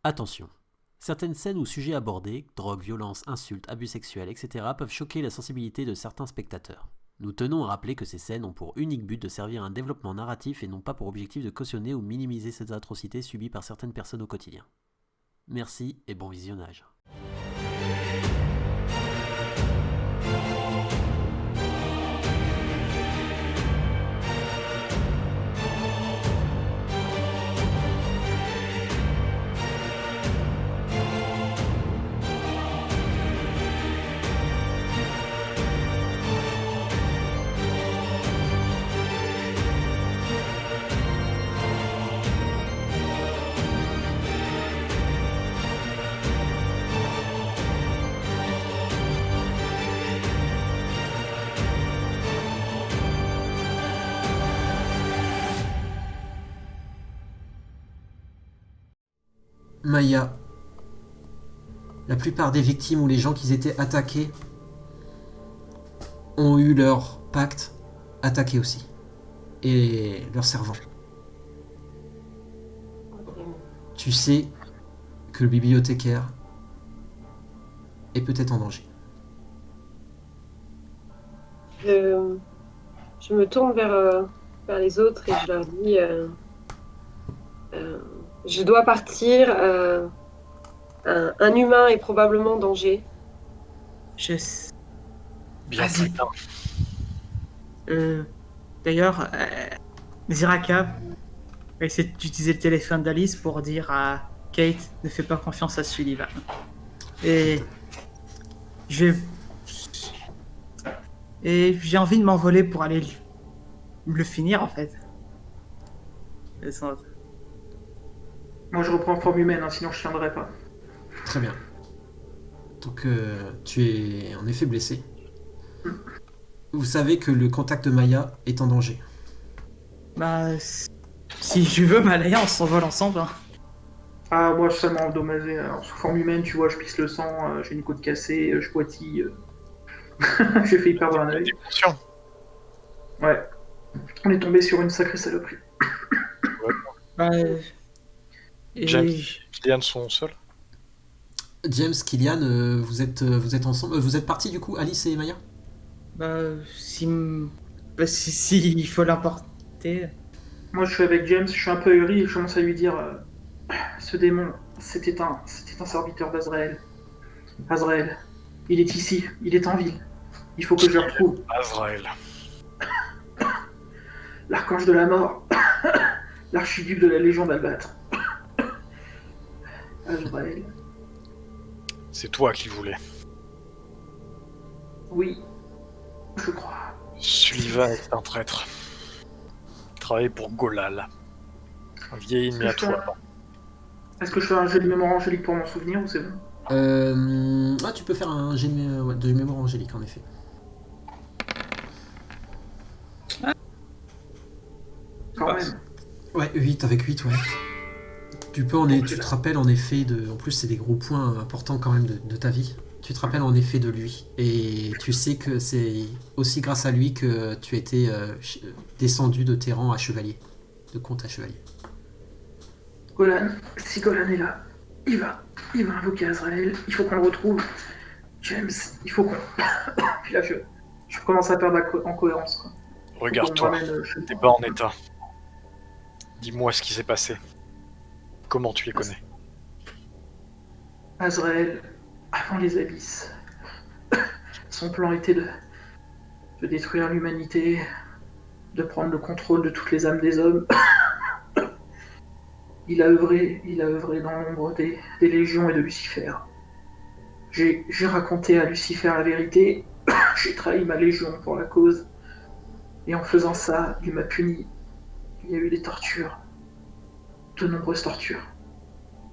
Attention, certaines scènes ou sujets abordés, drogue, violence, insultes, abus sexuels, etc., peuvent choquer la sensibilité de certains spectateurs. Nous tenons à rappeler que ces scènes ont pour unique but de servir à un développement narratif et non pas pour objectif de cautionner ou minimiser ces atrocités subies par certaines personnes au quotidien. Merci et bon visionnage. Maya, la plupart des victimes ou les gens qui étaient attaqués ont eu leur pacte attaqué aussi. Et leur servant. Tu sais que le bibliothécaire est peut-être en danger. Je me tourne vers les autres et je leur dis euh, je dois partir. Un humain est probablement en danger. Je... Bien Vas-y. plus tard. D'ailleurs, Ziraka va essayer d'utiliser le téléphone d'Alice pour dire à Kate ne fais pas confiance à Sullivan. Et je et j'ai envie de m'envoler pour aller le finir en fait. Et ça- Moi, je reprends forme humaine, sinon je tiendrai pas. Très bien. Donc tu es en effet blessé. Vous savez que le contact de Maya est en danger. Bah, si tu veux, Malaya, on s'envole ensemble. Hein. Ah, moi, je suis seulement endommagé. Alors, sous forme humaine, tu vois, je pisse le sang, j'ai une côte cassée, je poitille. J'ai failli perdre un œil. Attention. Ouais. On est tombé sur une sacrée saloperie. Bah, et James. Kylian sont seuls. James, Kylian, vous êtes ensemble. Vous êtes partis du coup, Alice et Maya. bah, si il faut l'emporter. Moi, je suis avec James, je suis un peu ahuri et je commence à lui dire ce démon, c'était un serviteur d'Azrael. Azrael, il est ici, il est en ville. Il faut que je le retrouve. Azrael. L'archange de la mort. L'archiduc de la Légion d'Albâtre. Azrael. C'est toi qui voulais. Oui, je crois. Sullivan est un traître. Il travaille pour Golal. Un vieil ennemi à toi. Est-ce que je fais un jet de mémoire angélique pour m'en souvenir ou c'est bon? Tu peux faire un jet de mémoire angélique en effet. Quand même. Ouais, 8 avec 8, ouais. Tu te rappelles en effet de. En plus, c'est des gros points importants quand même de ta vie. Tu te rappelles en effet de lui. Et tu sais que c'est aussi grâce à lui que tu étais descendu de tes rangs à chevalier. De comte à chevalier. Golan, si Golan est là, il va invoquer Azrael, il faut qu'on le retrouve. James, il faut qu'on. Puis là, je commence à perdre en cohérence. Quoi. Regarde-toi, t'es pas en état. Dis-moi ce qui s'est passé. Comment tu les connais? Azrael, avant les abysses, son plan était de détruire l'humanité, de prendre le contrôle de toutes les âmes des hommes. Il a œuvré dans l'ombre des légions et de Lucifer. J'ai raconté à Lucifer la vérité, j'ai trahi ma légion pour la cause, et en faisant ça, il m'a puni. Il y a eu des tortures, de nombreuses tortures.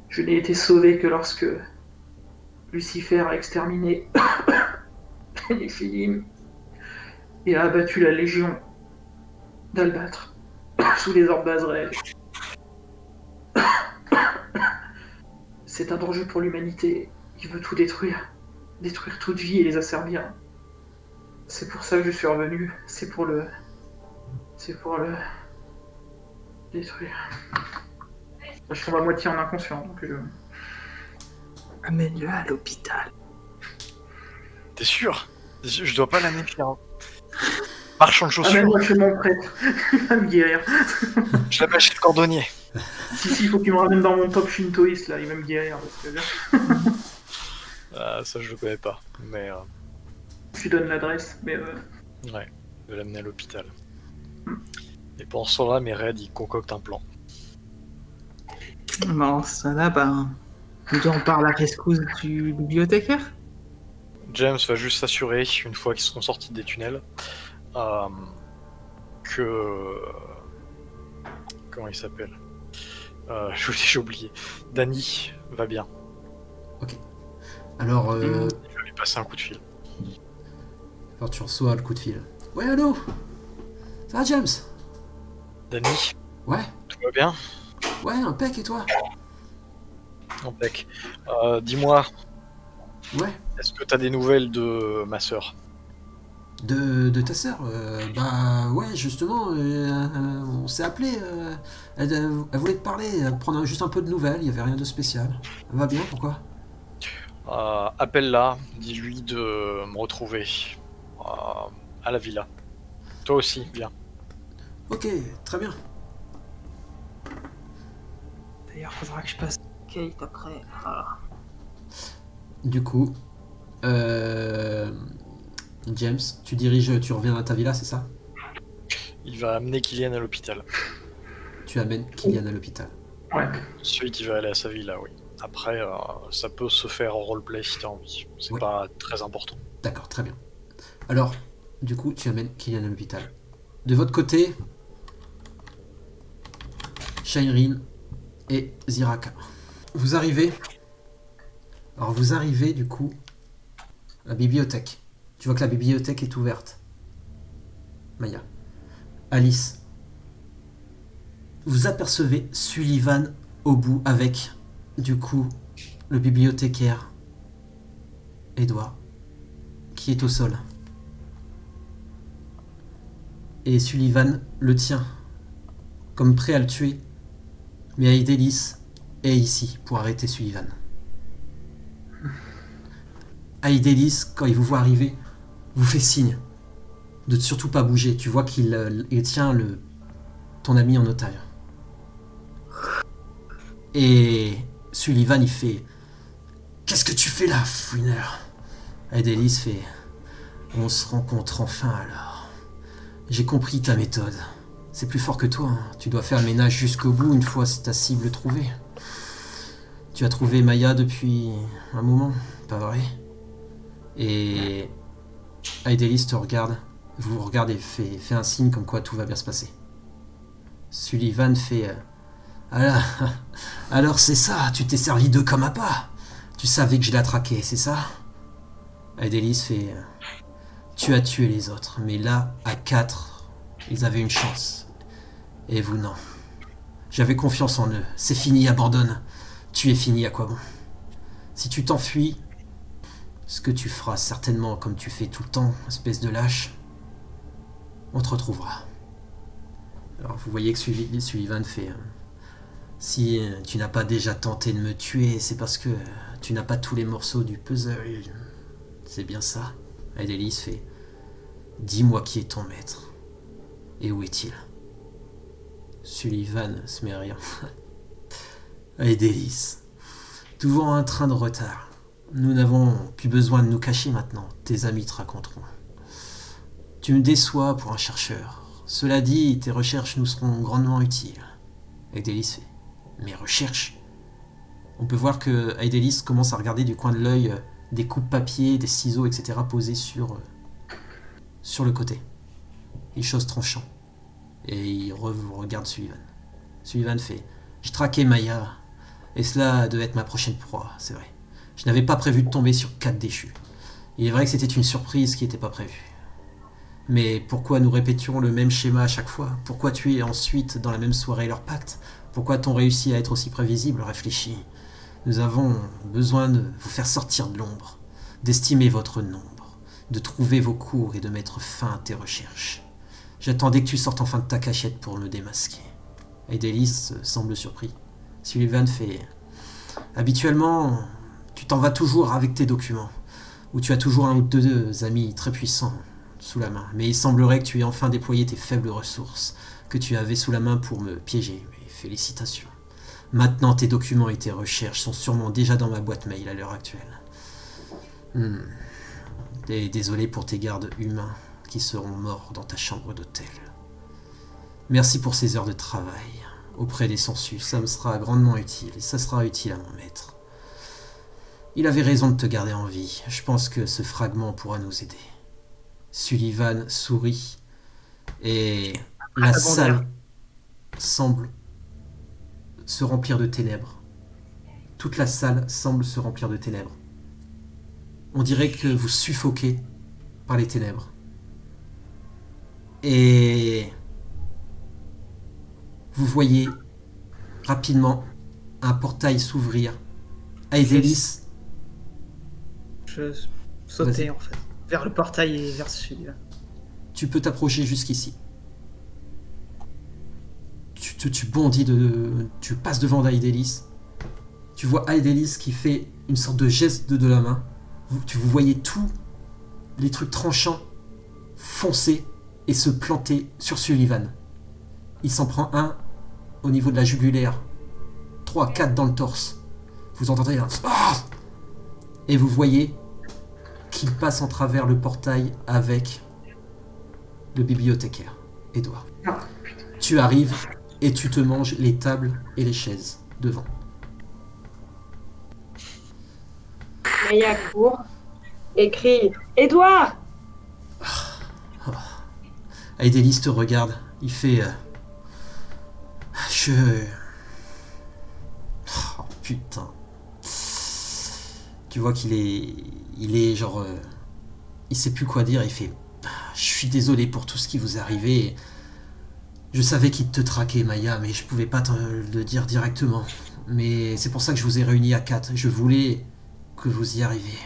Je n'ai été sauvé que lorsque Lucifer a exterminé les Néphilim et a abattu la légion d'Albâtre sous les ordres d'Azrael. C'est un danger pour l'humanité. Il veut tout détruire. Détruire toute vie et les asservir. C'est pour ça que je suis revenu. C'est pour le détruire. Je tombe à moitié en inconscient, donc Amène-le à l'hôpital. T'es sûr? Je dois pas l'amener pire. Marchand de chaussures. Amène-moi chez mon prêtre. Il va me guérir. Je l'appelle chez le cordonnier. Si, il faut qu'il me ramène dans mon top shintoïste, là. Il va me guérir. Parce que... Ah, ça, je le connais pas. Mais Je lui donne l'adresse, mais... ouais, je vais l'amener à l'hôpital. Et pendant ce temps-là, mes raids, ils concoctent un plan. Bon, ça là, on part à la rescousse du bibliothécaire. James va juste s'assurer, une fois qu'ils seront sortis des tunnels, que... Comment il s'appelle j'ai oublié. Danny va bien. Ok. Alors, Je vais lui passer un coup de fil. alors tu reçois le coup de fil. Ouais, allô? Ça va, James? Danny, Ouais, tout va bien? ouais, impec, et toi? Impec. Dis-moi, Ouais, est-ce que t'as des nouvelles de ma sœur? de ta sœur? Bah, ouais, justement, on s'est appelé. Elle voulait te parler, prendre juste un peu de nouvelles, il y avait rien de spécial. Elle va bien, pourquoi? Appelle-la, dis-lui de me retrouver à la villa. Toi aussi, viens. Ok, très bien. D'ailleurs, faudra que je passe Kate après. Ah. Du coup, James, tu reviens à ta villa, c'est ça? Il va amener Kylian à l'hôpital. Tu amènes Kylian à l'hôpital. Ouais. Ensuite, il va aller à sa villa, oui. Après, ça peut se faire en roleplay si t'as envie. C'est Ouais. pas très important. D'accord, très bien. Alors, du coup, tu amènes Kylian à l'hôpital. De votre côté, Shairin et Ziraka. Vous arrivez. Alors, vous arrivez, du coup, à la bibliothèque. Tu vois que la bibliothèque est ouverte. Maya. Alice. Vous apercevez Sullivan au bout avec, du coup, le bibliothécaire Edward, qui est au sol. Et Sullivan le tient, comme prêt à le tuer. Mais Aidelis est ici pour arrêter Sullivan. Aidelis, quand il vous voit arriver, vous fait signe de ne surtout pas bouger. Tu vois qu'il tient ton ami en otage. Et Sullivan, il fait « Qu'est-ce que tu fais là, fouineur ?» Aidelis fait « On se rencontre enfin alors. J'ai compris ta méthode. C'est plus fort que toi, hein. Tu dois faire le ménage jusqu'au bout une fois ta cible trouvée. Tu as trouvé Maya depuis un moment, pas vrai? » Et Aidelis te regarde, vous regardez, fait un signe comme quoi tout va bien se passer. Sullivan fait alors c'est ça, tu t'es servi d'eux comme appât. Tu savais que je la traquais, c'est ça? Aidelis fait tu as tué les autres, mais là, à 4, ils avaient une chance. Et vous, non. J'avais confiance en eux. C'est fini, abandonne. Tu es fini, à quoi bon? Si tu t'enfuis, ce que tu feras certainement comme tu fais tout le temps, espèce de lâche, on te retrouvera. Alors vous voyez que Sullivan fait si tu n'as pas déjà tenté de me tuer, c'est parce que tu n'as pas tous les morceaux du puzzle. C'est bien ça? Aidelis fait dis-moi qui est ton maître. Et où est-il? Sullivan se met à rire. Aidelis, toujours un train de retard. Nous n'avons plus besoin de nous cacher maintenant. Tes amis te raconteront. Tu me déçois pour un chercheur. Cela dit, tes recherches nous seront grandement utiles. Aidelis fait mes recherches? On peut voir que Aidelis commence à regarder du coin de l'œil des coupes-papier, des ciseaux, etc. posés sur le côté. Il chose tranchant. Et il regarde Sullivan. Sullivan fait je traquais Maya, et cela devait être ma prochaine proie, c'est vrai. Je n'avais pas prévu de tomber sur 4 déchus. Il est vrai que c'était une surprise qui n'était pas prévue. Mais pourquoi nous répétions le même schéma à chaque fois? Pourquoi tuer ensuite dans la même soirée leur pacte? Pourquoi a-t-on réussi à être aussi prévisible? Réfléchis. Nous avons besoin de vous faire sortir de l'ombre, d'estimer votre nombre, de trouver vos cours et de mettre fin à tes recherches. J'attendais que tu sortes enfin de ta cachette pour me démasquer. Aidelis semble surpris. Sullivan fait habituellement, Tu t'en vas toujours avec tes documents, où tu as toujours un ou deux amis très puissants sous la main. Mais il semblerait que tu aies enfin déployé tes faibles ressources que tu avais sous la main pour me piéger. Mais félicitations. Maintenant, tes documents et tes recherches sont sûrement déjà dans ma boîte mail à l'heure actuelle. Et désolé pour tes gardes humains qui seront morts dans ta chambre d'hôtel. Merci pour ces heures de travail auprès des Sensus. Ça me sera grandement utile et ça sera utile à mon maître. Il avait raison de te garder en vie. Je pense que ce fragment pourra nous aider. Sullivan sourit et la salle semble se remplir de ténèbres. Toute la salle semble se remplir de ténèbres. On dirait que vous suffoquez par les ténèbres. Et vous voyez rapidement un portail s'ouvrir. Aedelis. Je sautais en fait, vers le portail et vers celui-là. Tu peux t'approcher jusqu'ici. Tu bondis tu passes devant Aedelis. Tu vois Aedelis qui fait une sorte de geste de la main. Vous voyez tous les trucs tranchants foncer et se planter sur Sullivan. Il s'en prend un au niveau de la jugulaire. 3, 4 dans le torse. Vous entendez un... Et vous voyez qu'il passe en travers le portail avec le bibliothécaire, Edouard. Tu arrives et tu te manges les tables et les chaises devant. Maya court et crie « Edouard !» Aedelis te regarde. Il fait... Oh putain. Tu vois qu'il est... Il est genre... Il sait plus quoi dire. Il fait... Je suis désolé pour tout ce qui vous est arrivé. Je savais qu'il te traquait, Maya, mais je pouvais pas te le dire directement. Mais c'est pour ça que je vous ai réunis à 4. Je voulais que vous y arriviez.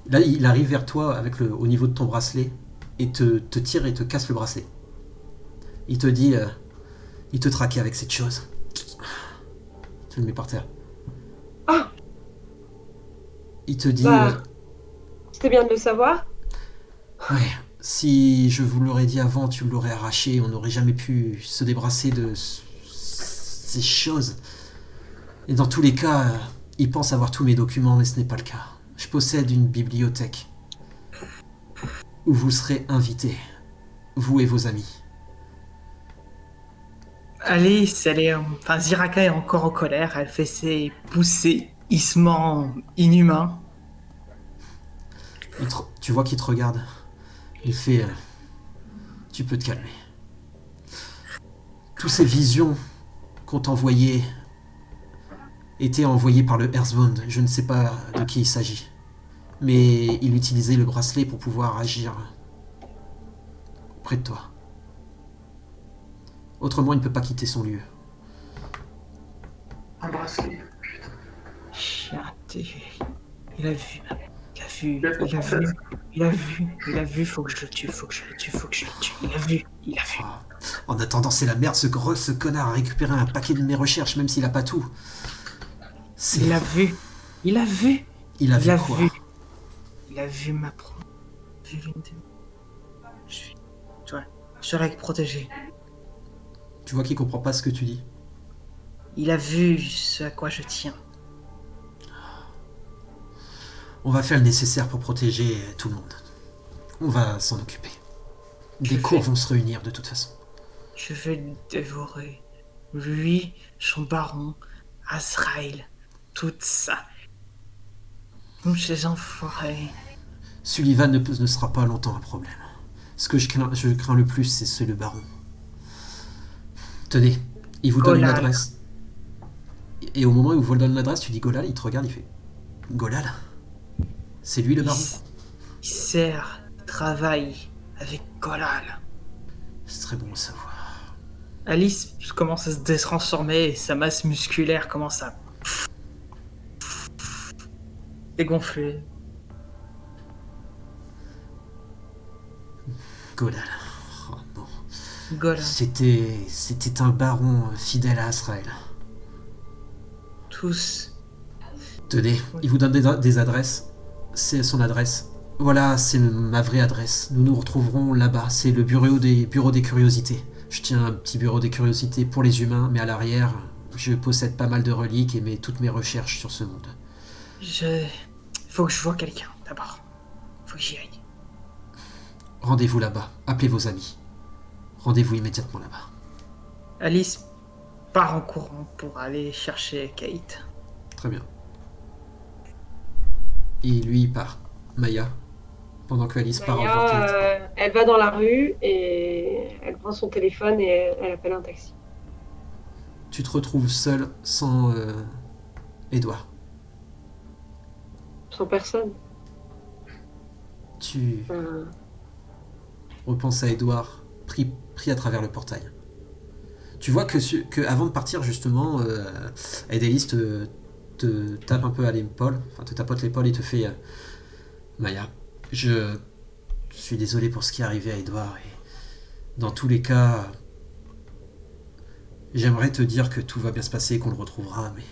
Là, il arrive vers toi avec au niveau de ton bracelet et te tire et te casse le bracelet. Il te dit... il te traquait avec cette chose. Tu le mets par terre. Ah. Il te dit... C'était bien de le savoir. Ouais, si je vous l'aurais dit avant, tu l'aurais arraché, on n'aurait jamais pu se débarrasser de ces choses. Et dans tous les cas, il pense avoir tous mes documents, mais ce n'est pas le cas. Je possède une bibliothèque où vous serez invités, vous et vos amis. Alice, Ziraka est encore en colère, elle fait ses poussées, hissements inhumains. Tu vois qu'il te regarde. Il fait... tu peux te calmer. Toutes ces visions qu'on t'envoyait étaient envoyées par le Earthbound. Je ne sais pas de qui il s'agit. Mais il utilisait le bracelet pour pouvoir agir auprès de toi. Autrement, il ne peut pas quitter son lieu. Un bracelet, putain. Chien, il a vu, faut que je le tue. Il a vu. En attendant, c'est la merde, ce connard a récupéré un paquet de mes recherches, même s'il a pas tout. Il a vu. Il a vu quoi? Il a vu ma pro. Je dois la protéger. Tu vois qu'il comprend pas ce que tu dis. Il a vu ce à quoi je tiens. On va faire le nécessaire pour protéger tout le monde. On va s'en occuper. Des cours vont se réunir de toute façon. Je vais le dévorer. Lui, son baron, Azrael, tout ça. Tous ces enfoirés. Sullivan ne sera pas longtemps un problème. Ce que je crains le plus, c'est le baron. Tenez, il vous donne une adresse. Et au moment où il vous donne l'adresse, tu dis Golal, il te regarde, il fait... Golal? C'est lui le baron? Il travaille avec Golal. C'est très bon à savoir. Alice commence à se détransformer et sa masse musculaire commence à dégonfler. Golal. Oh non. Golal. C'était un baron fidèle à Azrael. Tous Tenez, il vous donne des adresses. C'est son adresse. Voilà, c'est ma vraie adresse. Nous nous retrouverons là-bas. C'est le bureau des curiosités. Je tiens un petit bureau des curiosités pour les humains, mais à l'arrière, je possède pas mal de reliques et toutes mes recherches sur ce monde. Faut que je voie quelqu'un, d'abord. Faut que j'y aille. Rendez-vous là-bas. Appelez vos amis. Rendez-vous immédiatement là-bas. Alice part en courant pour aller chercher Kate. Très bien. Et lui, il part. Maya, pendant que Alice part voir Kate. Elle va dans la rue et elle prend son téléphone et elle appelle un taxi. Tu te retrouves seul, sans Edouard. Sans personne. Tu repenses à Edouard, pris à travers le portail. Tu vois que avant de partir, justement, Edélis te tape un peu à l'épaule, enfin te tapote l'épaule et te fait Maya, je suis désolé pour ce qui est arrivé à Edouard et dans tous les cas, j'aimerais te dire que tout va bien se passer et qu'on le retrouvera, mais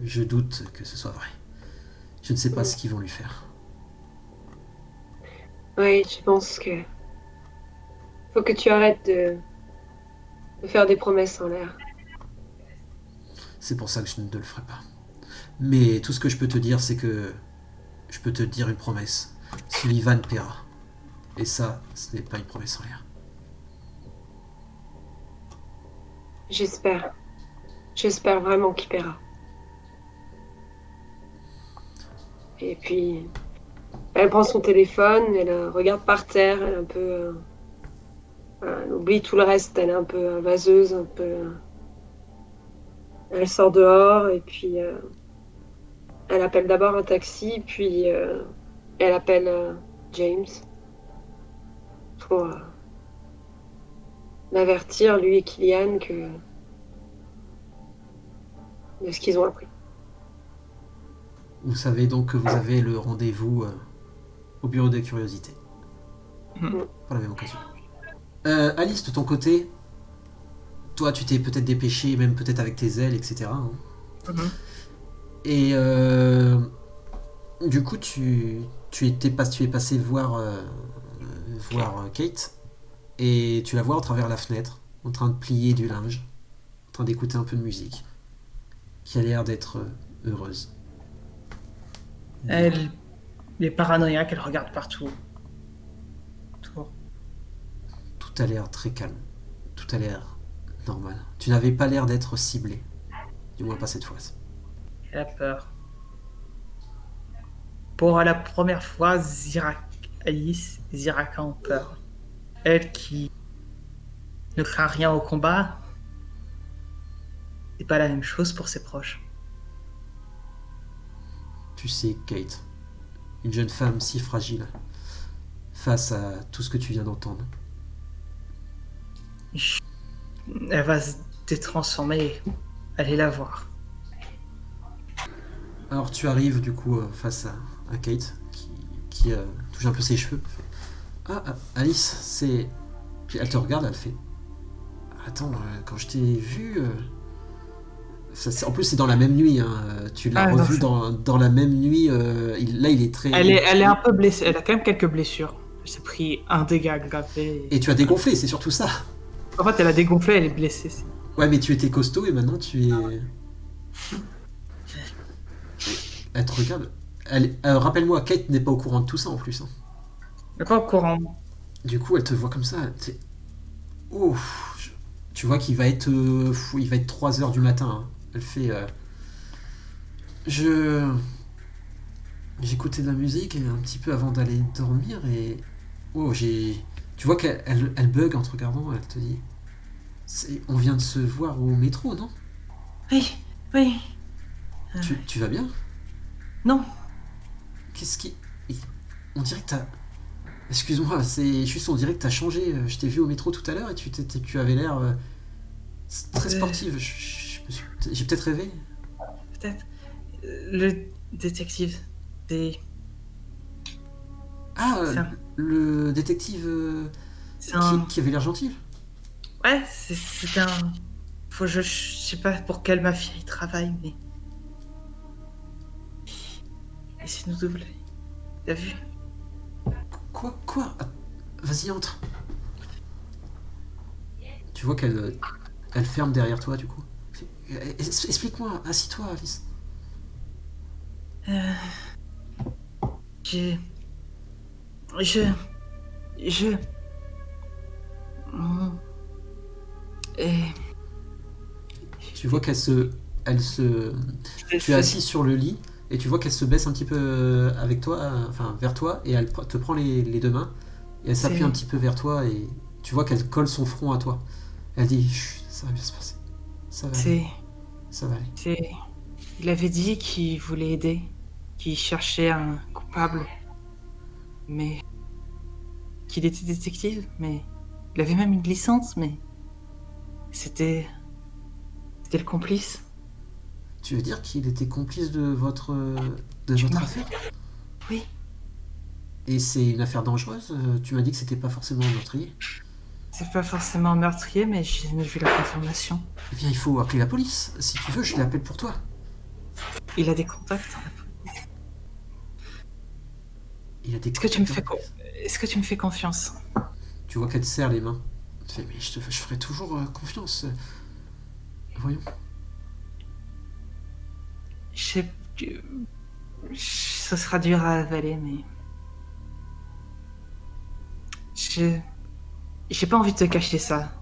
je doute que ce soit vrai. Je ne sais pas ce qu'ils vont lui faire. Oui, je pense que faut que tu arrêtes de faire des promesses en l'air. C'est pour ça que je ne te le ferai pas. Mais tout ce que je peux te dire, c'est que je peux te dire une promesse. Sullivan paiera. Et ça, ce n'est pas une promesse en l'air. J'espère. J'espère vraiment qu'il paiera. Et puis, elle prend son téléphone, elle regarde par terre, elle est un peu... elle oublie tout le reste, elle est un peu vaseuse, un peu... Elle sort dehors et puis elle appelle d'abord un taxi, puis elle appelle James pour l'avertir, lui et Kylian, de ce qu'ils ont appris. Vous savez donc que vous avez le rendez-vous au bureau des curiosités. Pour la même occasion. Alice, de ton côté, toi tu t'es peut-être dépêché, même peut-être avec tes ailes, etc. Hein. Et du coup tu es passé voir Kate, et tu la vois à travers la fenêtre, en train de plier du linge, en train d'écouter un peu de musique, qui a l'air d'être heureuse. Elle est paranoïaque, elle regarde partout. Tout a l'air très calme. Tout a l'air normal. Tu n'avais pas l'air d'être ciblé. Du moins pas cette fois. Elle a peur. Pour la première fois, Alice et Ziraka ont peur. Elle qui ne craint rien au combat, c'est pas la même chose pour ses proches. Tu sais, Kate, une jeune femme si fragile, face à tout ce que tu viens d'entendre. Elle va se détransformer. Allez la voir. Alors tu arrives du coup face à Kate, qui touche un peu ses cheveux. Ah, Alice, c'est... Puis elle te regarde, elle fait... Attends, quand je t'ai vu... en plus c'est dans la même nuit, hein. Tu l'as revu dans la même nuit. Là il est très... Elle est un peu blessée, elle a quand même quelques blessures. Elle s'est pris un dégât gravé. Et tu as dégonflé, c'est surtout ça. En fait elle a dégonflé, elle est blessée. Ouais, mais tu étais costaud et maintenant tu es... Elle te regarde. Rappelle-moi, Kate n'est pas au courant de tout ça en plus. Hein. Elle est pas au courant. Du coup, elle te voit comme ça. Tu vois qu'il va être, il va être 3h du matin. Hein. Elle fait... J'écoutais de la musique un petit peu avant d'aller dormir et... Tu vois qu'elle bug en te regardant, elle te dit... On vient de se voir au métro, non ? Oui, oui. Tu vas bien ? Non. Qu'est-ce qui... On dirait que t'as... Excuse-moi, c'est juste on dirait que t'as changé. Je t'ai vu au métro tout à l'heure et tu avais l'air très sportive. J'ai peut-être rêvé. Peut-être. Le détective, c'est... Ah, le détective qui avait l'air gentil. Ouais, c'est un... Je sais pas pour quelle mafia il travaille, mais... Essaye de nous doubler. T'as vu? Quoi? Vas-y, entre. Tu vois qu'elle elle ferme derrière toi, du coup. Explique-moi, assis-toi, Alice. Je... Et... Tu vois qu'elle se... Tu es assis sur le lit, et tu vois qu'elle se baisse un petit peu avec toi, enfin vers toi, et elle te prend les deux mains, et elle s'appuie un petit peu vers toi, et tu vois qu'elle colle son front à toi. Elle dit, chut, ça va bien se passer. Ça va aller. Ça va aller. Il avait dit qu'il voulait aider, qu'il cherchait un coupable, mais qu'il était détective, mais il avait même une licence, mais c'était le complice. Tu veux dire qu'il était complice de votre affaire? Oui. Et c'est une affaire dangereuse? Tu m'as dit que c'était pas forcément un meurtrier. C'est pas forcément un meurtrier, mais j'ai vu la confirmation. Eh bien, il faut appeler la police. Si tu veux, je l'appelle pour toi. Il a des contacts dans la police. Il a des Est-ce que tu me fais confiance? Tu vois qu'elle te serre les mains. Tu fais, mais je ferai toujours confiance. Voyons. Ce sera dur à avaler, mais... J'ai pas envie de te cacher ça.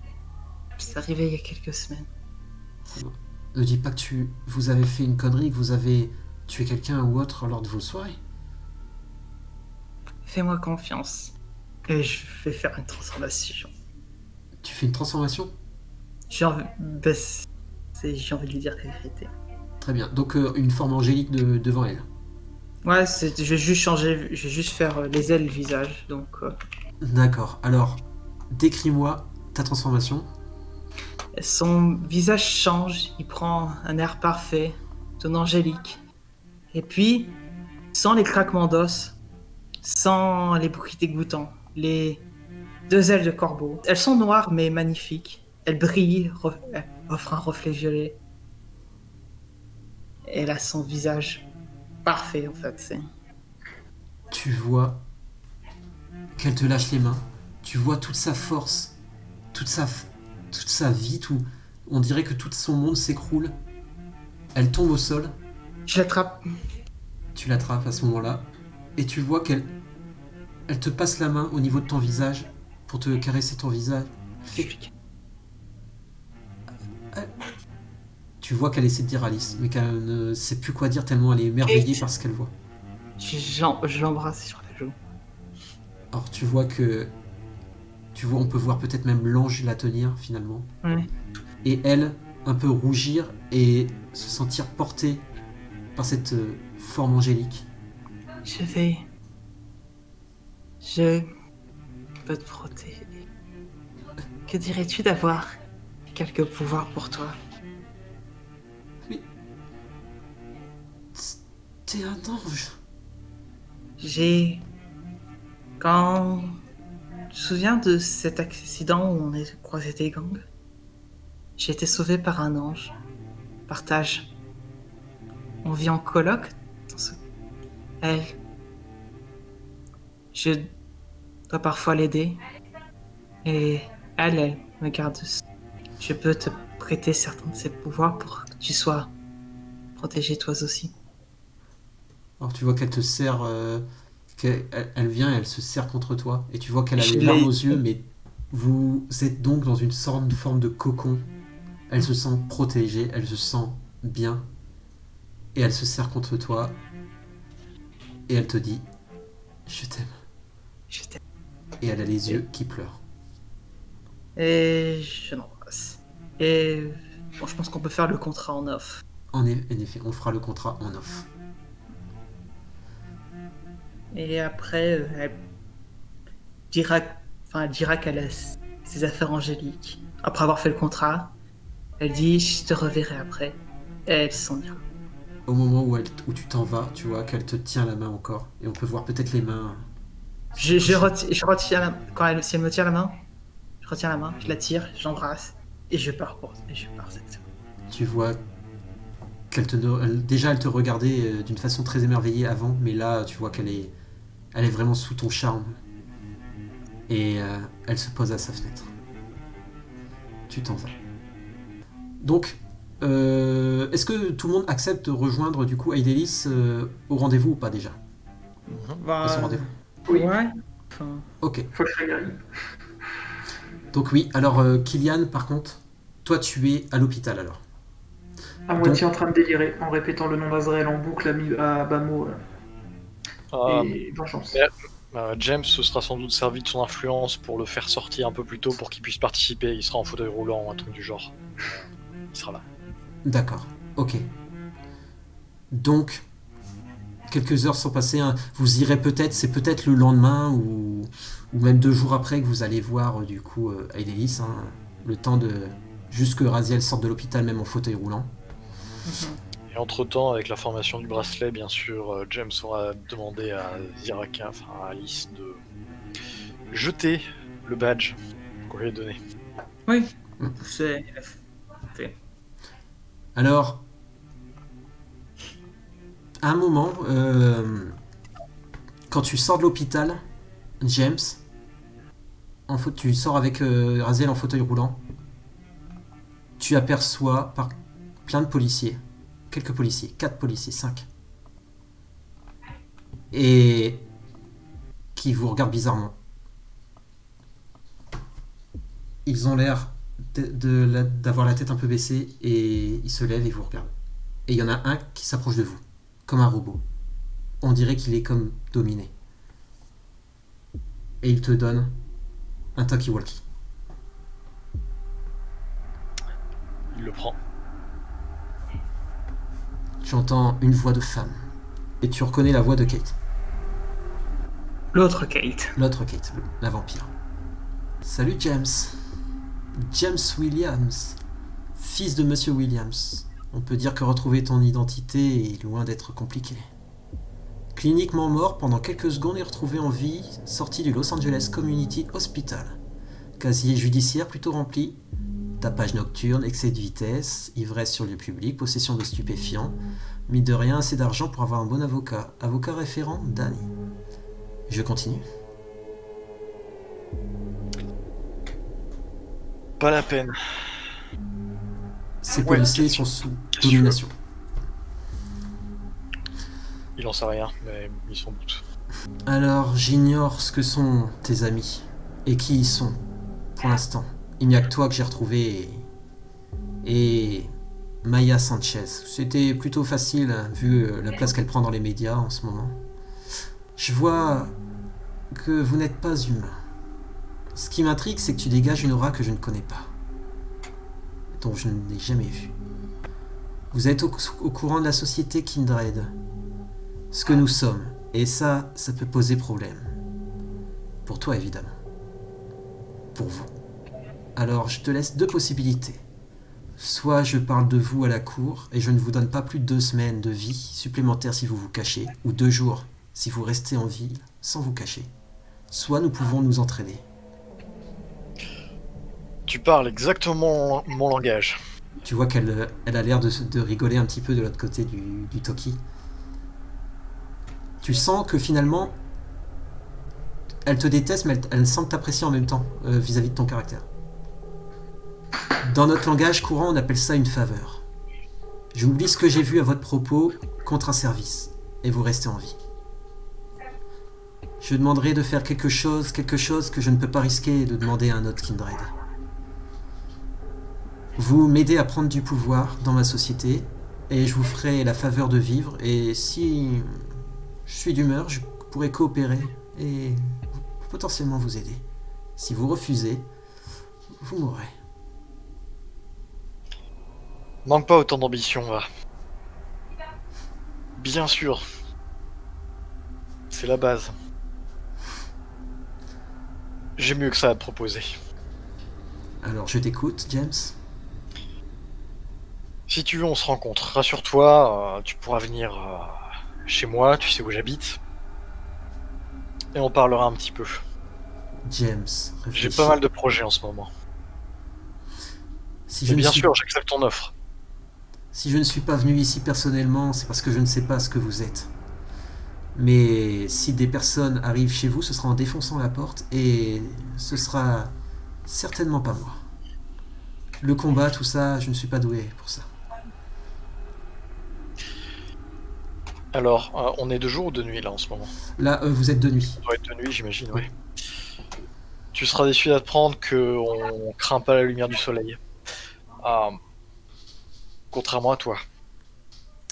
C'est arrivé il y a quelques semaines. Ne dis pas que vous avez fait une connerie, que vous avez tué quelqu'un ou autre lors de vos soirées. Fais-moi confiance. Et je vais faire une transformation. Tu fais une transformation? J'ai envie de lui dire la vérité. Très bien. Donc une forme angélique devant elle. Ouais, je vais juste faire les ailes, le visage, donc... D'accord. Alors, décris-moi ta transformation. Son visage change, il prend un air parfait, ton angélique. Et puis, sans les craquements d'os, sans les bruits dégoûtants, les 2 ailes de corbeau. Elles sont noires mais magnifiques. Elles brillent, offrent un reflet violet. Et elle a son visage parfait en fait. Tu vois qu'elle te lâche les mains. Tu vois toute sa force, toute sa vie, tout. On dirait que tout son monde s'écroule. Elle tombe au sol. Je l'attrape. Tu l'attrapes à ce moment-là. Et tu vois qu'elle te passe la main au niveau de ton visage pour te caresser ton visage. Tu vois qu'elle essaie de dire Alice, mais qu'elle ne sait plus quoi dire tellement elle est émerveillée par ce qu'elle voit. Je l'embrasse sur la joue. Alors tu vois, on peut voir peut-être même l'ange la tenir finalement. Ouais. Et elle, un peu rougir et se sentir portée par cette forme angélique. Je peux te protéger. Que dirais-tu d'avoir quelques pouvoirs pour toi? Mais... T'es un ange. Quand... Tu te souviens de cet accident où on a croisé des gangs? J'ai été sauvé par un ange. Partage. On vit en coloc dans ce... Je dois parfois l'aider. Et elle me garde. Je peux te prêter certains de ses pouvoirs pour que tu sois protégé toi aussi. Alors tu vois qu'elle te serre... elle vient et elle se serre contre toi. Et tu vois qu'elle a les larmes aux yeux, mais vous êtes donc dans une forme de cocon. Elle se sent protégée, elle se sent bien. Et elle se serre contre toi. Et elle te dit, je t'aime. Je t'aime. Et elle a les yeux qui pleurent. Et je l'embrasse. Et bon, je pense qu'on peut faire le contrat en off. En effet, on fera le contrat en off. Et après, elle dira qu'elle a ses affaires angéliques. Après avoir fait le contrat, elle dit « je te reverrai après ». Et elle s'en ira. Au moment où tu t'en vas, tu vois qu'elle te tient la main encore. Et on peut voir peut-être les mains... Je retiens si elle me tient la main, je retiens la main, je la tire, j'embrasse et je pars. Tu vois déjà elle te regardait d'une façon très émerveillée avant, mais là tu vois qu'elle est vraiment sous ton charme. Et elle se pose à sa fenêtre. Tu t'en vas. Donc, est-ce que tout le monde accepte de rejoindre du coup Aidelis au rendez-vous ou pas déjà? À son rendez-vous. Oui. Ouais. Enfin, Ok. Faut que je regarde. Donc oui, alors Kylian par contre, toi tu es à l'hôpital alors. À moitié en train de délirer, en répétant le nom d'Azrael en boucle à bas mot. Et vengeance. James se sera sans doute servi de son influence pour le faire sortir un peu plus tôt pour qu'il puisse participer. Il sera en fauteuil roulant ou un truc du genre. Il sera là. D'accord, ok. Donc, quelques heures sont passées, hein. Vous irez peut-être, c'est peut-être le lendemain ou même 2 jours après que vous allez voir du coup Aidelis, hein, le temps de... Juste que Raziel sorte de l'hôpital même en fauteuil roulant. Et entre-temps, avec la formation du bracelet, bien sûr, James aura demandé à Ziraka, enfin à Alice, de jeter le badge qu'on lui a donné. oui. C'est fait. Alors, à un moment, quand tu sors de l'hôpital, James, tu sors avec Raziel en fauteuil roulant, tu aperçois plein de policiers, quelques policiers, 4 policiers, 5, et qui vous regardent bizarrement. Ils ont l'air d'avoir la tête un peu baissée et ils se lèvent et vous regardent. Et il y en a un qui s'approche de vous, comme un robot. On dirait qu'il est comme dominé. Et il te donne un talkie-walkie. Il le prend. Tu entends une voix de femme. Et tu reconnais la voix de Kate. L'autre Kate. L'autre Kate, la vampire. Salut James. James Williams. Fils de Monsieur Williams. On peut dire que retrouver ton identité est loin d'être compliqué. Cliniquement mort pendant quelques secondes et retrouvé en vie, sorti du Los Angeles Community Hospital. Casier judiciaire plutôt rempli. Tapage nocturne, excès de vitesse, ivresse sur lieu public, possession de stupéfiants. Mine de rien, assez d'argent pour avoir un bon avocat. Avocat référent, Danny. Je continue. Pas la peine. Ces Ouais, policiers bien sont sûr. sous Bien sûr. domination. Il en sait rien, mais il s'en doute. Alors, j'ignore ce que sont tes amis et qui ils sont pour l'instant. Il n'y a que toi que j'ai retrouvé et Maya Sanchez. C'était plutôt facile vu la place qu'elle prend dans les médias en ce moment. Je vois que vous n'êtes pas humain. Ce qui m'intrigue, c'est que tu dégages une aura que je ne connais pas, dont je n'ai jamais vue. Vous êtes au courant de la société Kindred, ce que nous sommes, et ça peut poser problème. Pour toi, évidemment. Pour vous. Alors, je te laisse 2 possibilités. Soit je parle de vous à la cour, et je ne vous donne pas plus de 2 semaines de vie supplémentaires si vous vous cachez, ou 2 jours si vous restez en ville sans vous cacher. Soit nous pouvons nous entraider. Tu parles exactement mon langage. Tu vois qu'elle a l'air de rigoler un petit peu de l'autre côté du talkie. Tu sens que finalement, elle te déteste, mais elle semble t'apprécier en même temps vis-à-vis de ton caractère. Dans notre langage courant, on appelle ça une faveur. J'oublie ce que j'ai vu à votre propos contre un service, et vous restez en vie. Je demanderai de faire quelque chose que je ne peux pas risquer de demander à un autre Kindred. Vous m'aidez à prendre du pouvoir dans ma société, et je vous ferai la faveur de vivre, et si je suis d'humeur, je pourrai coopérer et potentiellement vous aider. Si vous refusez, vous mourrez. Manque pas autant d'ambition, va. Bien sûr. C'est la base. J'ai mieux que ça à te proposer. Alors je t'écoute, James. Si tu veux, on se rencontre. Rassure-toi, tu pourras venir chez moi, tu sais où j'habite. Et on parlera un petit peu. James, réfléchis. J'ai pas mal de projets en ce moment. Si Mais bien sûr, j'accepte ton offre. Si je ne suis pas venu ici personnellement, c'est parce que je ne sais pas ce que vous êtes. Mais si des personnes arrivent chez vous, ce sera en défonçant la porte et ce sera certainement pas moi. Le combat, tout ça, je ne suis pas doué pour ça. Alors, on est de jour ou de nuit là en ce moment? Là, vous êtes de nuit. Ça doit être de nuit, j'imagine, oui. Tu seras déçu d'apprendre qu'on craint pas la lumière du soleil. Ah, contrairement à toi.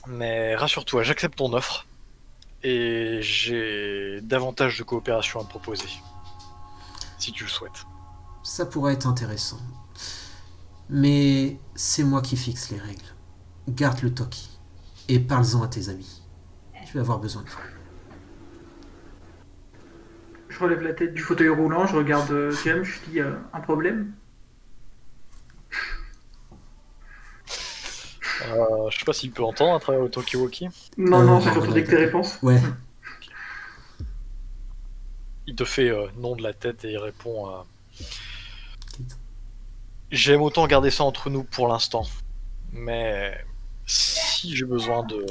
Mais rassure-toi, j'accepte ton offre. Et j'ai davantage de coopération à te proposer. Si tu le souhaites. Ça pourrait être intéressant. Mais c'est moi qui fixe les règles. Garde le Toki. Et parle-en à tes amis. Tu vas avoir besoin de toi. Je relève la tête du fauteuil roulant, je regarde James, je dis un problème. Je sais pas s'il peut entendre à travers le talkie-walkie. Non, c'est surtout dès que tes réponses. Ouais. Il te fait non de la tête et il répond j'aime autant garder ça entre nous pour l'instant. Mais si j'ai besoin de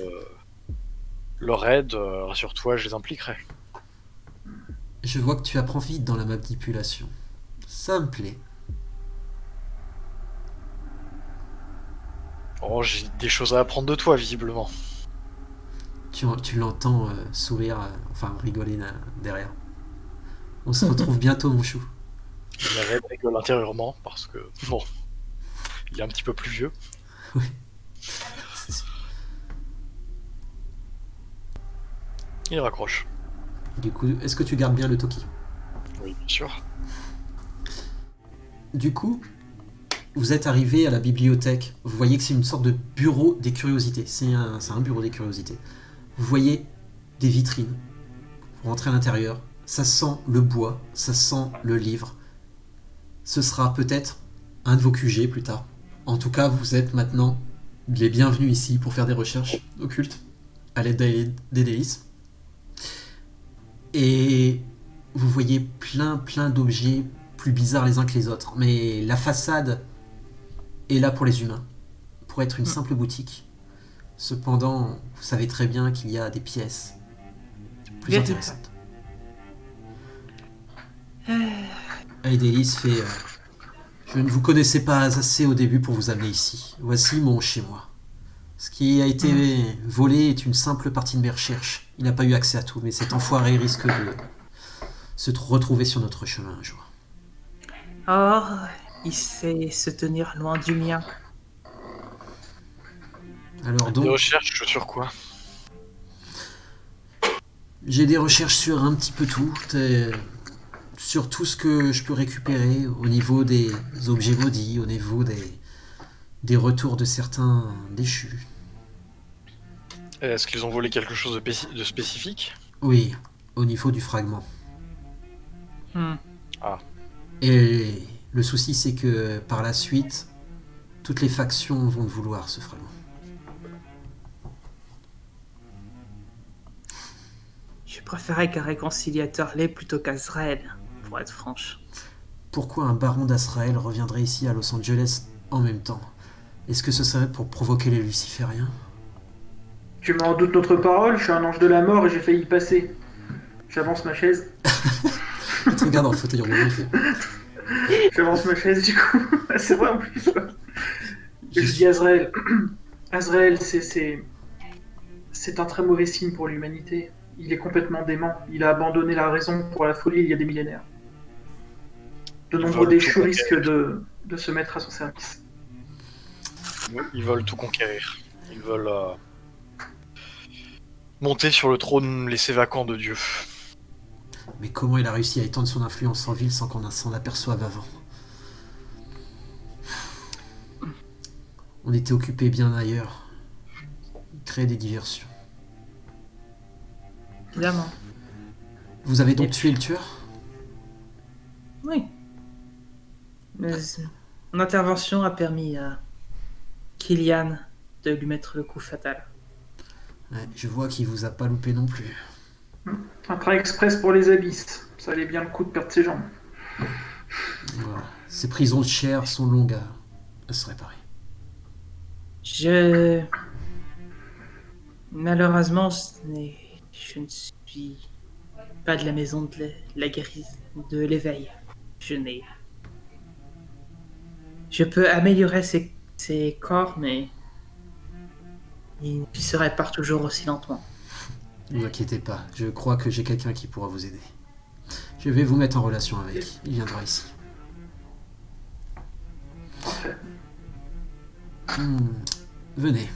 leur aide, rassure-toi, je les impliquerai. Je vois que tu apprends vite dans la manipulation. Ça me plaît. Oh, j'ai des choses à apprendre de toi, visiblement. Tu l'entends sourire, enfin rigoler derrière. On se retrouve bientôt, mon chou. Il rigole intérieurement parce que, bon, il est un petit peu plus vieux. Oui. C'est sûr. Il raccroche. Du coup, est-ce que tu gardes bien le Toki? Oui, bien sûr. Du coup, vous êtes arrivé à la bibliothèque. Vous voyez que c'est une sorte de bureau des curiosités. C'est un bureau des curiosités. Vous voyez des vitrines. Vous rentrez à l'intérieur. Ça sent le bois, ça sent le livre. Ce sera peut-être un de vos QG plus tard. En tout cas, vous êtes maintenant les bienvenus ici pour faire des recherches occultes à l'aide des délices. Et vous voyez plein d'objets plus bizarres les uns que les autres. Mais la façade est là pour les humains, pour être une simple boutique. Cependant, vous savez très bien qu'il y a des pièces plus intéressantes. Aidelis fait je ne vous connaissais pas assez au début pour vous amener ici. Voici mon chez-moi. Ce qui a été volé est une simple partie de mes recherches. Il n'a pas eu accès à tout, mais cet enfoiré risque de se retrouver sur notre chemin un jour. Or, il sait se tenir loin du mien. Alors Des donc, recherches sur quoi? j'ai des recherches sur un petit peu tout, sur tout ce que je peux récupérer au niveau des objets maudits, au niveau des retours de certains déchus. Est-ce qu'ils ont volé quelque chose de spécifique? Oui, au niveau du fragment. Ah. Et le souci, c'est que par la suite, toutes les factions vont le vouloir, ce fragment. Je préférais qu'un réconciliateur l'ait plutôt qu'Azrael, pour être franche. Pourquoi un baron d'Azrael reviendrait ici à Los Angeles en même temps? Est-ce que ce serait pour provoquer les Lucifériens? Tu mets en doute notre parole, je suis un ange de la mort et j'ai failli y passer. J'avance ma chaise. Il te regarde dans le fauteuil roulant, il fait... J'avance ma chaise du coup. C'est vrai en plus. Je dis Azrael. Azrael, c'est un très mauvais signe pour l'humanité. Il est complètement dément. Il a abandonné la raison pour la folie il y a des millénaires. De nombreux déchus risquent de se mettre à son service. Ils veulent tout conquérir. Ils veulent monter sur le trône laissé vacant de Dieu. Mais comment il a réussi à étendre son influence en ville sans qu'on s'en aperçoive avant? On était occupés bien ailleurs. Créer des diversions. Évidemment. Vous avez donc tué le tueur? Oui. Mais mon intervention a permis à Killian de lui mettre le coup fatal. Ouais, je vois qu'il vous a pas loupé non plus. Un train express pour les abysses. Ça allait bien le coup de perdre ses jambes. Voilà. Ces prisons de chair sont longues à se réparer. Je... Malheureusement, je ne suis pas de la maison la guérison, de l'éveil. Je peux améliorer ces corps, mais ils ne se réparent toujours aussi lentement. Ne vous inquiétez pas, je crois que j'ai quelqu'un qui pourra vous aider. Je vais vous mettre en relation avec. Il viendra ici. Parfait. Venez.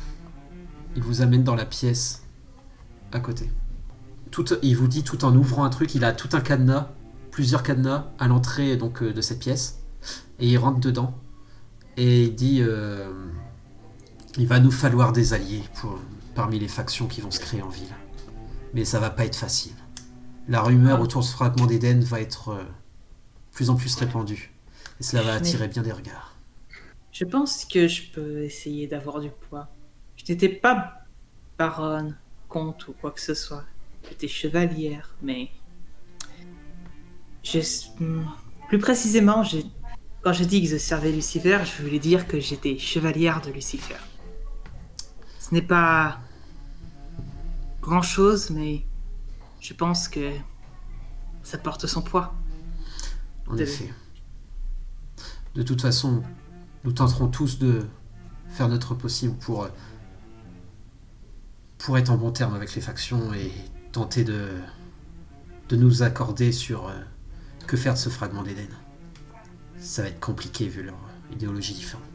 Il vous amène dans la pièce à côté. Il vous dit tout en ouvrant un truc, il a tout un cadenas, plusieurs cadenas à l'entrée donc de cette pièce. Et il rentre dedans. Et il dit il va nous falloir des alliés parmi les factions qui vont se créer en ville. Mais ça va pas être facile. La rumeur autour de ce fragment d'Éden va être plus en plus répandue. Et cela va attirer bien des regards. Je pense que je peux essayer d'avoir du poids. Je n'étais pas baronne, comte ou quoi que ce soit. J'étais chevalière, mais... Plus précisément, quand j'ai dit que je servais Lucifer, je voulais dire que j'étais chevalière de Lucifer. Ce n'est pas grand-chose, mais je pense que ça porte son poids. En effet. De toute façon, nous tenterons tous de faire notre possible pour être en bon terme avec les factions et tenter de nous accorder sur que faire de ce fragment d'Éden. Ça va être compliqué vu leur idéologie différente.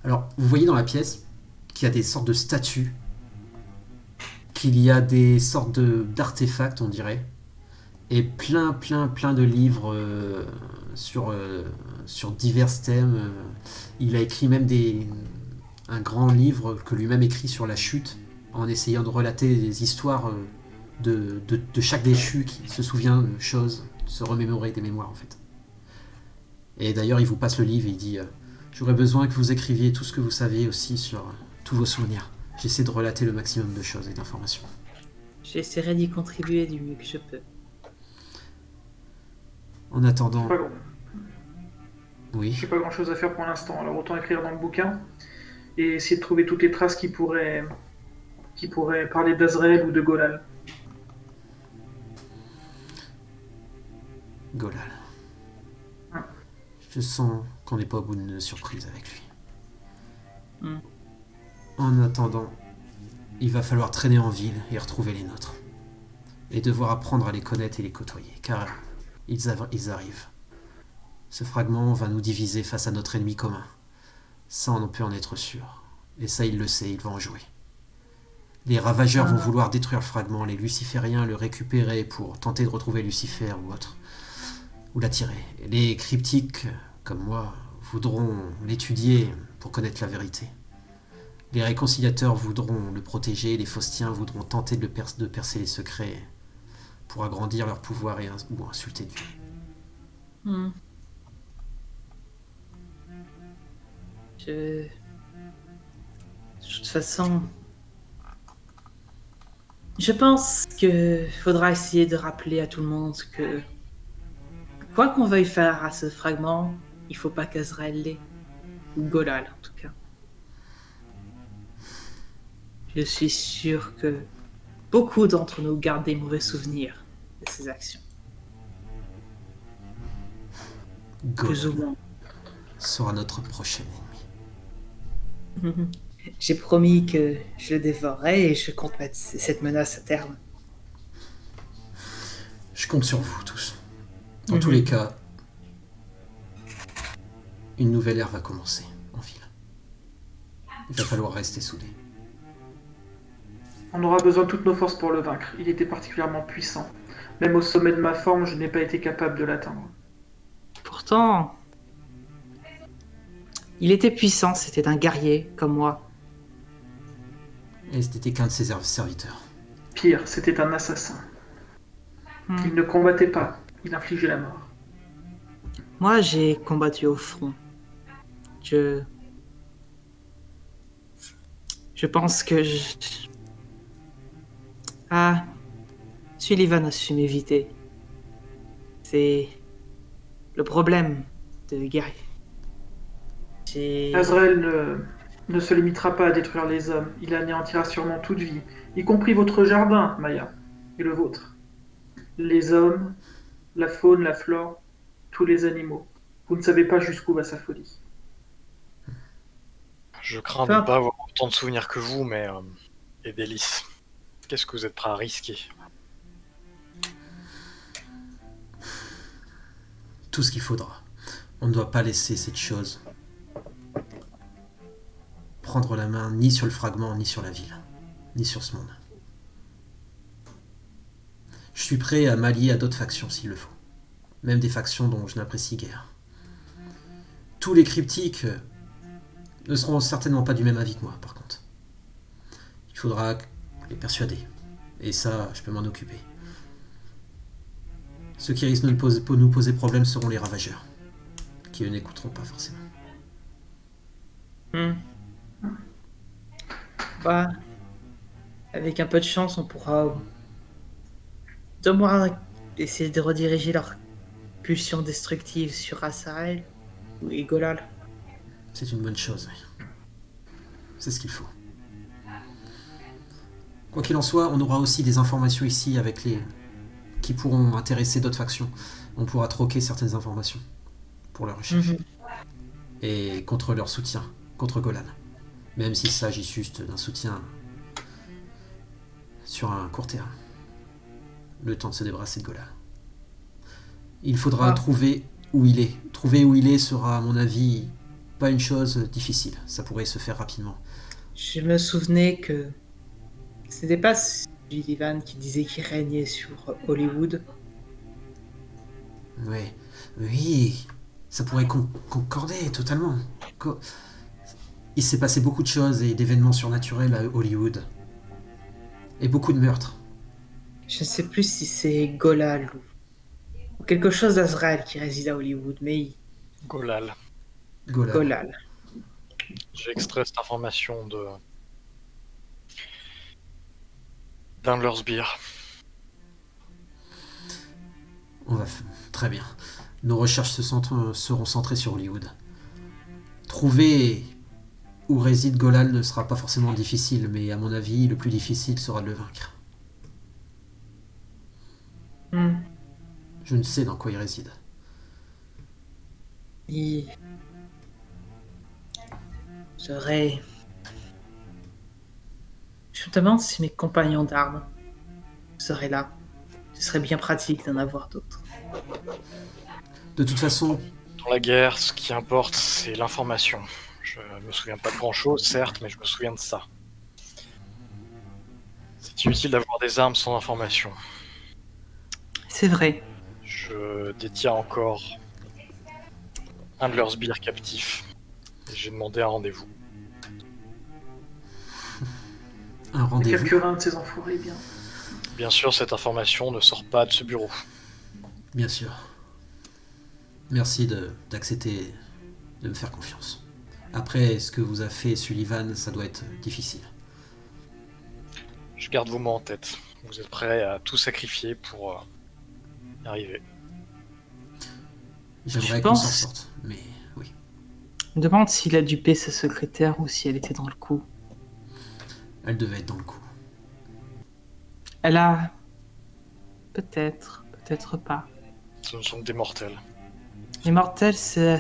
Alors, vous voyez dans la pièce qu'il y a des sortes de statues, qu'il y a des sortes d'artefacts, on dirait, et plein de livres sur divers thèmes. Il a écrit même un grand livre que lui-même écrit sur la chute, en essayant de relater des histoires de chaque déchu qui se souvient de choses, de se remémorer des mémoires en fait. Et d'ailleurs, il vous passe le livre et il dit j'aurais besoin que vous écriviez tout ce que vous savez aussi sur tous vos souvenirs. J'essaie de relater le maximum de choses et d'informations. J'essaierai d'y contribuer du mieux que je peux. En attendant... Oui. J'ai pas grand chose à faire pour l'instant, alors autant écrire dans le bouquin et essayer de trouver toutes les traces qui pourraient parler d'Azrael ou de Golal. Golal. Je sens qu'on n'est pas au bout d'une surprise avec lui. En attendant, il va falloir traîner en ville et retrouver les nôtres. Et devoir apprendre à les connaître et les côtoyer, car ils arrivent. Ce fragment va nous diviser face à notre ennemi commun. Ça, on peut en être sûr. Et ça, il le sait, il va en jouer. Les ravageurs vont vouloir détruire le fragment, les lucifériens le récupérer pour tenter de retrouver Lucifer ou autre. Ou l'attirer. Les cryptiques, comme moi, voudront l'étudier pour connaître la vérité. Les réconciliateurs voudront le protéger, les faustiens voudront tenter de percer les secrets pour agrandir leur pouvoir ou insulter Dieu. De toute façon, je pense qu'il faudra essayer de rappeler à tout le monde que quoi qu'on veuille faire à ce fragment, il faut pas qu'Azrael l'ait. Ou Golal, en tout cas. Je suis sûr que beaucoup d'entre nous gardent des mauvais souvenirs de ces actions. Plus ou Golal moins. sera notre prochain ennemi. J'ai promis que je le dévorerai et je compte mettre cette menace à terme. Je compte sur vous tous. Dans tous les cas, une nouvelle ère va commencer en ville. Il va falloir rester soudés. On aura besoin de toutes nos forces pour le vaincre. Il était particulièrement puissant. Même au sommet de ma forme, je n'ai pas été capable de l'atteindre. Pourtant, il était puissant, c'était un guerrier comme moi. Et c'était qu'un de ses serviteurs. Pire, c'était un assassin. Il ne combattait pas, il infligeait la mort. Moi, j'ai combattu au front. Je pense que Sullivan a su m'éviter. C'est le problème de guerrier. ne se limitera pas à détruire les hommes. Il anéantira sûrement toute vie, y compris votre jardin, Maya, et le vôtre. Les hommes, la faune, la flore, tous les animaux. Vous ne savez pas jusqu'où va sa folie. Je crains de ne pas avoir autant de souvenirs que vous, mais... Et délices. Qu'est-ce que vous êtes prêt à risquer? Tout ce qu'il faudra. On ne doit pas laisser cette chose prendre la main ni sur le fragment, ni sur la ville, ni sur ce monde. Je suis prêt à m'allier à d'autres factions s'il le faut. Même des factions dont je n'apprécie guère. Tous les cryptiques ne seront certainement pas du même avis que moi, par contre. Il faudra les persuader. Et ça, je peux m'en occuper. Ceux qui risquent de nous poser problème seront les ravageurs, qui eux n'écouteront pas forcément. Bah, avec un peu de chance, on pourra de moins essayer de rediriger leur pulsion destructive sur Asael ou Igolal. C'est une bonne chose, oui. C'est ce qu'il faut. Quoi qu'il en soit, on aura aussi des informations ici avec les... qui pourront intéresser d'autres factions. On pourra troquer certaines informations pour leur recherche. Et contre leur soutien, contre Golan. Même s'il s'agit juste d'un soutien sur un court terme. Le temps de se débarrasser de Golan. Il faudra trouver où il est. Trouver où il est sera, à mon avis, pas une chose difficile. Ça pourrait se faire rapidement. Je me souvenais que c'était pas Sullivan qui disait qu'il régnait sur Hollywood. Oui, ça pourrait concorder totalement. Il s'est passé beaucoup de choses et d'événements surnaturels à Hollywood. Et beaucoup de meurtres. Je ne sais plus si c'est Golal ou quelque chose d'Azrael qui réside à Hollywood, mais Golal. Golal. J'ai extrait cette information d'un de leurs sbires. Très bien. Nos recherches seront centrées sur Hollywood. Trouver où réside Golal ne sera pas forcément difficile, mais à mon avis, le plus difficile sera de le vaincre. Je ne sais dans quoi il réside. Il serait... Je me demande si mes compagnons d'armes seraient là. Ce serait bien pratique d'en avoir d'autres. De toute façon... Dans la guerre, ce qui importe, c'est l'information. Je me souviens pas de grand-chose, certes, mais je me souviens de ça. C'est inutile d'avoir des armes sans information. C'est vrai. Je détiens encore un de leurs sbires captifs. Et j'ai demandé un rendez-vous. Un rendez-vous. Capturer un de ces enfoirés, bien. Bien sûr, cette information ne sort pas de ce bureau. Bien sûr. Merci d'accepter de me faire confiance. Après, ce que vous a fait Sullivan, ça doit être difficile. Je garde vos mots en tête. Vous êtes prêts à tout sacrifier pour y arriver. J'aimerais qu'on s'en sorte, mais oui. Je me demande s'il a dupé sa secrétaire ou si elle était dans le coup. Elle devait être dans le coup. Elle a... Peut-être, peut-être pas. Ce ne sont que des mortels. Les mortels, c'est...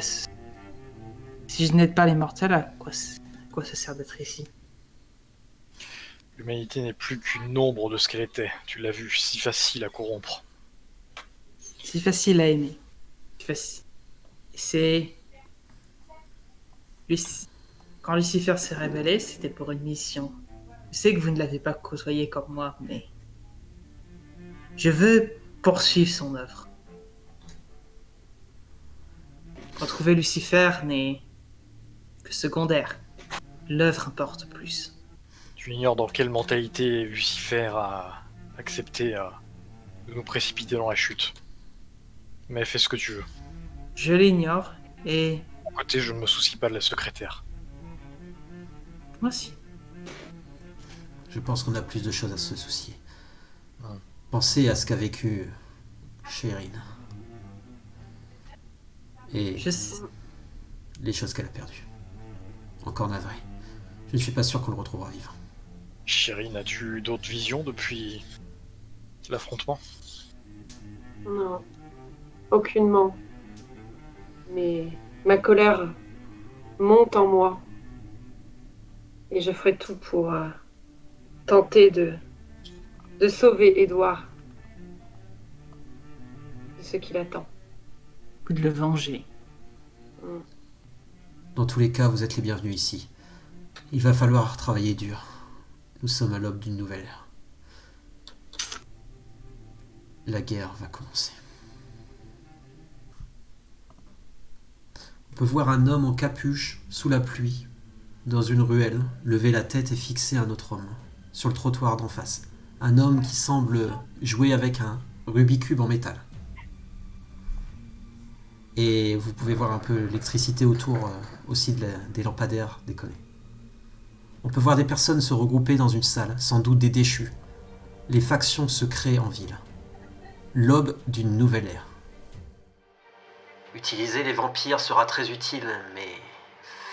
Si je n'aide pas les mortels, à quoi ça sert d'être ici? L'humanité n'est plus qu'une ombre de ce qu'elle était. Tu l'as vu, si facile à corrompre. Si facile à aimer. Si facile. C'est... Quand Lucifer s'est révélé, c'était pour une mission. Je sais que vous ne l'avez pas côtoyé comme moi, mais... Je veux poursuivre son œuvre. Retrouver Lucifer n'est que secondaire. L'œuvre importe plus. Tu ignores dans quelle mentalité Lucifer a accepté de nous précipiter dans la chute. Mais fais ce que tu veux. Je l'ignore, et... De mon côté, je ne me soucie pas de la secrétaire. Moi aussi. Je pense qu'on a plus de choses à se soucier. Pensez à ce qu'a vécu Sherin. Et Je sais... les choses qu'elle a perdues. Encore navré. Je ne suis pas sûr qu'on le retrouvera vivant. Chirine, as-tu d'autres visions depuis l'affrontement? Non, aucunement. Mais ma colère monte en moi. Et je ferai tout pour tenter de sauver Édouard de ce qu'il attend. Ou de le venger. Dans tous les cas, vous êtes les bienvenus ici. Il va falloir travailler dur. Nous sommes à l'aube d'une nouvelle ère. La guerre va commencer. On peut voir un homme en capuche, sous la pluie, dans une ruelle, lever la tête et fixer un autre homme, sur le trottoir d'en face. Un homme qui semble jouer avec un Rubik's Cube en métal. Et vous pouvez voir un peu l'électricité autour aussi des lampadaires déconnés. On peut voir des personnes se regrouper dans une salle, sans doute des déchus. Les factions se créent en ville. L'aube d'une nouvelle ère. Utiliser les vampires sera très utile, mais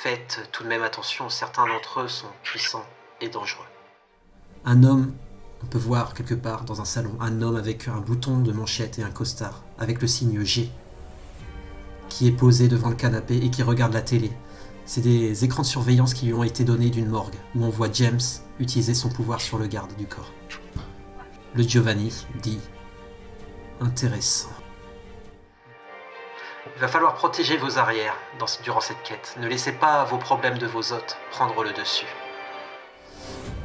faites tout de même attention, certains d'entre eux sont puissants et dangereux. Un homme, on peut voir quelque part dans un salon, un homme avec un bouton de manchette et un costard, avec le signe G, qui est posé devant le canapé et qui regarde la télé. C'est des écrans de surveillance qui lui ont été donnés d'une morgue, où on voit James utiliser son pouvoir sur le garde du corps. Le Giovanni dit « Intéressant ». Il va falloir protéger vos arrières durant cette quête. Ne laissez pas vos problèmes de vos hôtes prendre le dessus.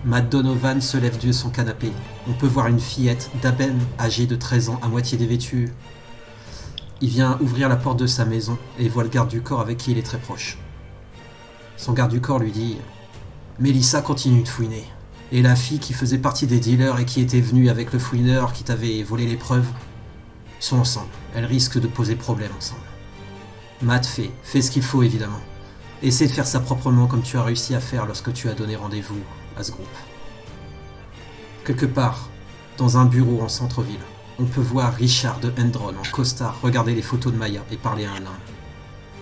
Matt Donovan se lève de son canapé. On peut voir une fillette d'Aben, âgée de 13 ans, à moitié dévêtue. Il vient ouvrir la porte de sa maison et voit le garde du corps avec qui il est très proche. Son garde du corps lui dit « Mélissa continue de fouiner. Et la fille qui faisait partie des dealers et qui était venue avec le fouineur qui t'avait volé les preuves, ils sont ensemble. Elles risquent de poser problème ensemble. » Matt fait ce qu'il faut évidemment. Essaie de faire ça proprement comme tu as réussi à faire lorsque tu as donné rendez-vous à ce groupe. Quelque part, dans un bureau en centre-ville, on peut voir Richard de Hendron en costard regarder les photos de Maya et parler à un homme.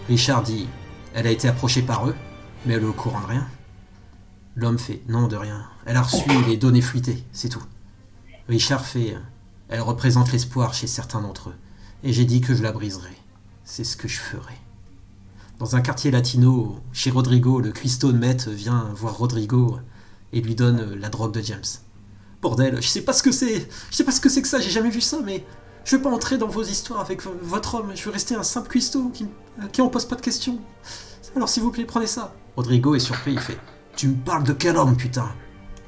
Richard dit « Elle a été approchée par eux, mais elle est au courant de rien ?» L'homme fait « Non, de rien. Elle a reçu les données fuitées, c'est tout. » Richard fait « Elle représente l'espoir chez certains d'entre eux, et j'ai dit que je la briserai. C'est ce que je ferai. » Dans un quartier latino, chez Rodrigo, le cuistot de Met vient voir Rodrigo et lui donne la drogue de James. « Bordel, je sais pas ce que c'est que ça, j'ai jamais vu ça, mais je veux pas entrer dans vos histoires avec votre homme, je veux rester un simple cuistot qui on pose pas de questions. Alors s'il vous plaît, prenez ça. » Rodrigo est surpris, il fait « Tu me parles de quel homme, putain ?»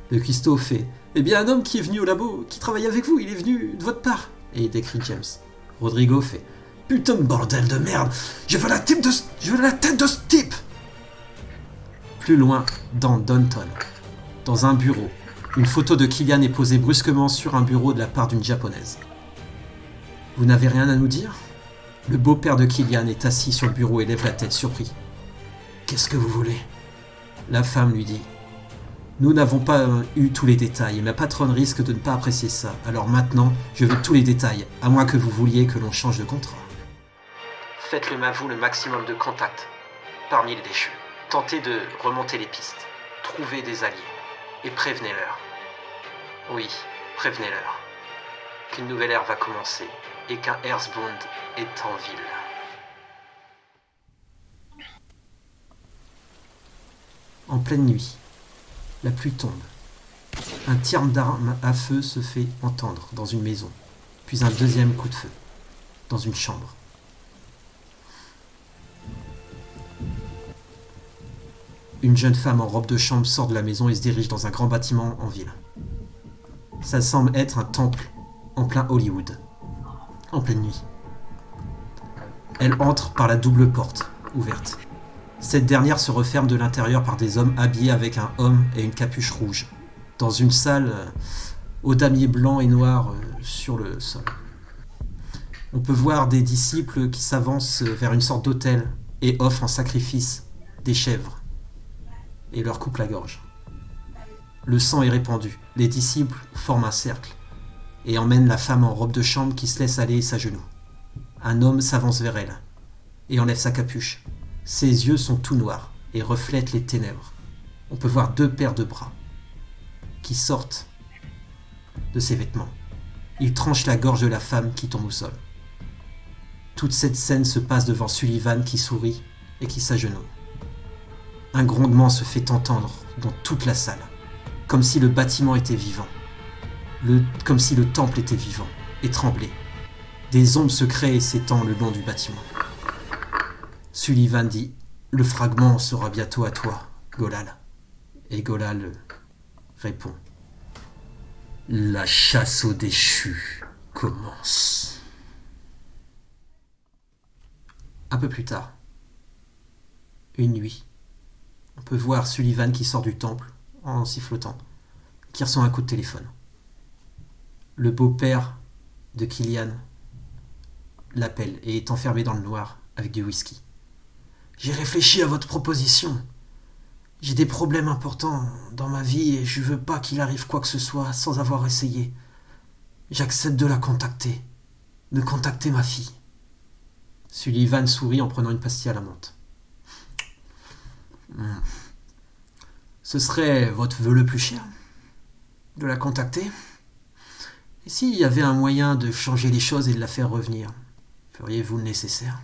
Le cuistot fait « Eh bien un homme qui est venu au labo, qui travaille avec vous, il est venu de votre part. » Et il décrit James. Rodrigo fait « Putain de bordel de merde, je veux la tête de ce type !» Plus loin, dans Downton, dans un bureau, une photo de Killian est posée brusquement sur un bureau de la part d'une japonaise. « Vous n'avez rien à nous dire ?» Le beau-père de Killian est assis sur le bureau et lève la tête, surpris. « Qu'est-ce que vous voulez ?» La femme lui dit « Nous n'avons pas eu tous les détails et ma patronne risque de ne pas apprécier ça. Alors maintenant, je veux tous les détails, à moins que vous vouliez que l'on change de contrat. » Faites-le vous le maximum de contacts parmi les déchus. Tentez de remonter les pistes, trouvez des alliés et prévenez-leur. Oui, prévenez-leur qu'une nouvelle ère va commencer et qu'un Erzbund est en ville. En pleine nuit, la pluie tombe. Un tir d'arme à feu se fait entendre dans une maison, puis un deuxième coup de feu dans une chambre. Une jeune femme en robe de chambre sort de la maison et se dirige dans un grand bâtiment en ville. Ça semble être un temple en plein Hollywood, en pleine nuit. Elle entre par la double porte, ouverte. Cette dernière se referme de l'intérieur par des hommes habillés avec un homme et une capuche rouge, dans une salle aux damiers blancs et noirs sur le sol. On peut voir des disciples qui s'avancent vers une sorte d'autel et offrent en sacrifice des chèvres et leur coupent la gorge. Le sang est répandu, les disciples forment un cercle et emmènent la femme en robe de chambre qui se laisse aller s'agenouille. Un homme s'avance vers elle et enlève sa capuche. Ses yeux sont tout noirs et reflètent les ténèbres. On peut voir 2 paires de bras qui sortent de ses vêtements. Ils tranchent la gorge de la femme qui tombe au sol. Toute cette scène se passe devant Sullivan qui sourit et qui s'agenouille. Un grondement se fait entendre dans toute la salle, comme si le bâtiment était vivant, comme si le temple était vivant et tremblait. Des ombres se créent et s'étendent le long du bâtiment. Sullivan dit « Le fragment sera bientôt à toi, Golal. » Et Golal répond « La chasse aux déchus commence. » Un peu plus tard, une nuit, on peut voir Sullivan qui sort du temple en sifflotant, qui reçoit un coup de téléphone. Le beau-père de Killian l'appelle et est enfermé dans le noir avec du whisky. « J'ai réfléchi à votre proposition. J'ai des problèmes importants dans ma vie et je veux pas qu'il arrive quoi que ce soit sans avoir essayé. J'accepte de la contacter, de contacter ma fille. » Sullivan sourit en prenant une pastille à la menthe. Ce serait votre vœu le plus cher, de la contacter. Et s'il y avait un moyen de changer les choses et de la faire revenir, feriez-vous le nécessaire ?